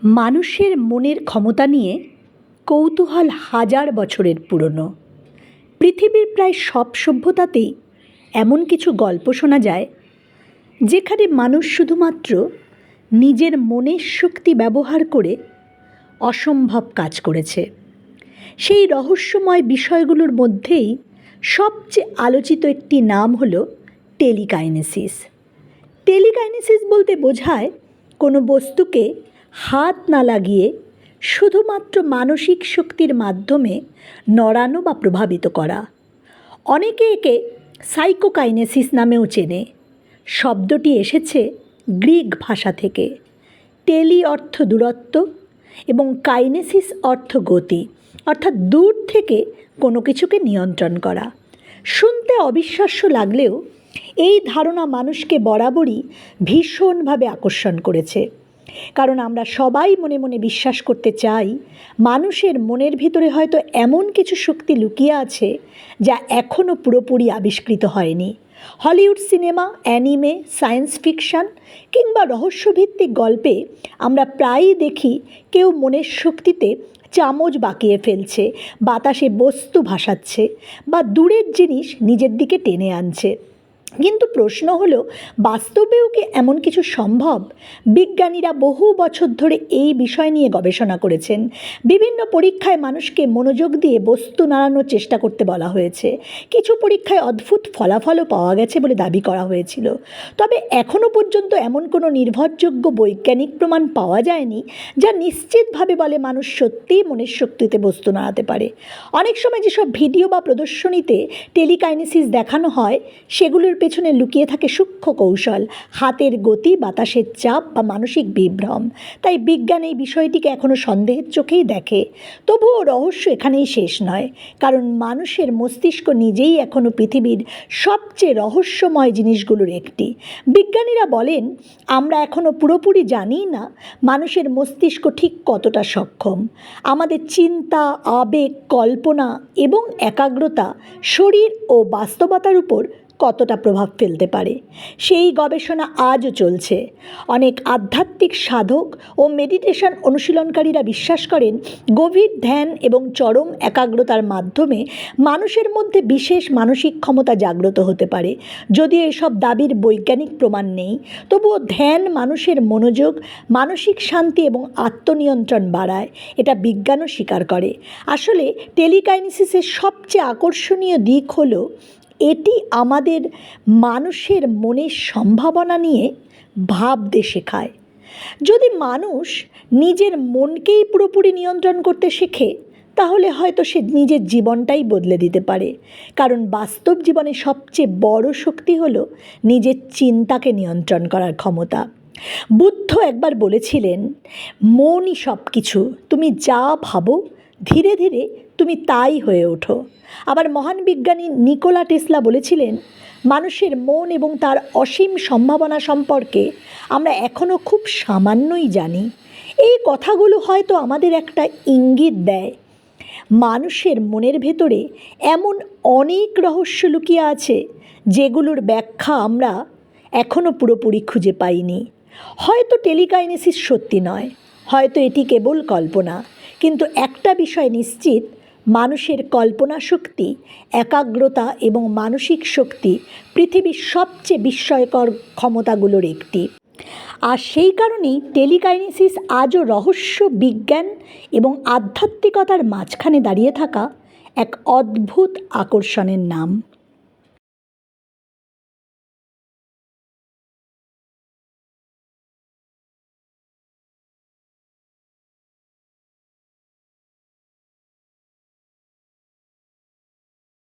মানুষের মনের ক্ষমতা নিয়ে কৌতূহল হাজার বছরের পুরনো। পৃথিবীর প্রায় সব সভ্যতাতেই এমন কিছু গল্প শোনা যায় যেখানে মানুষ শুধুমাত্র নিজের মনের শক্তি ব্যবহার করে অসম্ভব কাজ করেছে। সেই রহস্যময় বিষয়গুলোর মধ্যেই সবচেয়ে আলোচিত একটি নাম হলো টেলিকাইনেসিস। টেলিকাইনেসিস বলতে বোঝায় কোনো বস্তুকে হাত না লাগিয়ে শুধুমাত্র মানসিক শক্তির মাধ্যমে নড়ানো বা প্রভাবিত করা। অনেকে একে সাইকোকাইনেসিস নামেও চেনে। শব্দটি এসেছে গ্রিক ভাষা থেকে। টেলি অর্থ দূরত্ব এবং কাইনেসিস অর্থ গতি, অর্থাৎ দূর থেকে কোনো কিছুকে নিয়ন্ত্রণ করা। শুনতে অবিশ্বাস্য লাগলেও এই ধারণা মানুষকে বরাবরই ভীষণভাবে আকর্ষণ করেছে। কারণ আমরা সবাই মনে মনে বিশ্বাস করতে চাই মানুষের মনের ভিতরে হয়তো এমন কিছু শক্তি লুকিয়ে আছে যা এখনও পুরোপুরি আবিষ্কৃত হয়নি। Hollywood cinema, anime, science fiction কিংবা রহস্যভিত্তিক গল্পে আমরা প্রায়ই দেখি কেউ মনের শক্তিতে চামচ বাঁকিয়ে ফেলছে, বাতাসে বস্তু ভাসাচ্ছে বা দূরের জিনিস নিজের দিকে টেনে আনছে। কিন্তু প্রশ্ন হলো, বাস্তবেও কি এমন কিছু সম্ভব? বিজ্ঞানীরা বহু বছর ধরে এই বিষয় নিয়ে গবেষণা করেছেন। বিভিন্ন পরীক্ষায় মানুষকে মনোযোগ দিয়ে বস্তু নাড়ানোর চেষ্টা করতে বলা হয়েছে। কিছু পরীক্ষায় অদ্ভুত ফলাফলও পাওয়া গেছে বলে দাবি করা হয়েছিল। তবে এখনও পর্যন্ত এমন কোনো নির্ভরযোগ্য বৈজ্ঞানিক প্রমাণ পাওয়া যায়নি যা নিশ্চিতভাবে বলে মানুষ সত্যিই মনের শক্তিতে বস্তু নাড়াতে পারে। অনেক সময় যেসব ভিডিও বা প্রদর্শনীতে টেলিকাইনেসিস দেখানো হয় সেগুলোর পেছনে লুকিয়ে থাকে সূক্ষ্ম কৌশল, হাতের গতি, বাতাসের চাপ বা মানসিক বিভ্রম। তাই বিজ্ঞান এই বিষয়টিকে এখনও সন্দেহের চোখেই দেখে। তবুও রহস্য এখানেই শেষ নয়, কারণ মানুষের মস্তিষ্ক নিজেই এখনও পৃথিবীর সবচেয়ে রহস্যময় জিনিসগুলোর একটি। বিজ্ঞানীরা বলেন, আমরা এখনও পুরোপুরি জানি না মানুষের মস্তিষ্ক ঠিক কতটা সক্ষম। আমাদের চিন্তা, আবেগ, কল্পনা এবং একাগ্রতা শরীর ও বাস্তবতার উপর কতটা প্রভাব ফেলতে পারে সেই গবেষণা আজও চলছে। অনেক আধ্যাত্মিক সাধক ও মেডিটেশন অনুশীলনকারীরা বিশ্বাস করেন গভীর ধ্যান এবং চরম একাগ্রতার মাধ্যমে মানুষের মধ্যে বিশেষ মানসিক ক্ষমতা জাগ্রত হতে পারে। যদিও এসব দাবির বৈজ্ঞানিক প্রমাণ নেই, তবুও ধ্যান মানুষের মনোযোগ, মানসিক শান্তি এবং আত্মনিয়ন্ত্রণ বাড়ায়, এটা বিজ্ঞানও স্বীকার করে। আসলে টেলিকাইনেসিসের সবচেয়ে আকর্ষণীয় দিক হলো এটি আমাদের মানুষের মনের সম্ভাবনা নিয়ে ভাবতে শেখায়। যদি মানুষ নিজের মনকেই পুরোপুরি নিয়ন্ত্রণ করতে শেখে তাহলে হয়তো সে নিজের জীবনটাই বদলে দিতে পারে। কারণ বাস্তব জীবনে সবচেয়ে বড় শক্তি হলো নিজের চিন্তাকে নিয়ন্ত্রণ করার ক্ষমতা। বুদ্ধ একবার বলেছিলেন, মনই সব কিছু, তুমি যা ভাবো ধীরে ধীরে তুমি তাই হয়ে ওঠো। আবার মহান বিজ্ঞানী নিকোলা টেসলা বলেছিলেন, মানুষের মন এবং তার অসীম সম্ভাবনা সম্পর্কে আমরা এখনও খুব সামান্যই জানি। এই কথাগুলো হয়তো আমাদের একটা ইঙ্গিত দেয় মানুষের মনের ভেতরে এমন অনেক রহস্য লুকিয়ে আছে যেগুলোর ব্যাখ্যা আমরা এখনও পুরোপুরি খুঁজে পাইনি। হয়তো টেলিকাইনেসিস সত্যি নয়, হয়তো এটি কেবল কল্পনা, কিন্তু একটা বিষয় নিশ্চিত, মানুষের কল্পনা শক্তি, একাগ্রতা এবং মানসিক শক্তি পৃথিবীর সবচেয়ে বিস্ময়কর ক্ষমতাগুলোর একটি। আর সেই কারণেই টেলিকাইনেসিস আজও রহস্য, বিজ্ঞান এবং আধ্যাত্মিকতার মাঝখানে দাঁড়িয়ে থাকা এক অদ্ভুত আকর্ষণের নাম।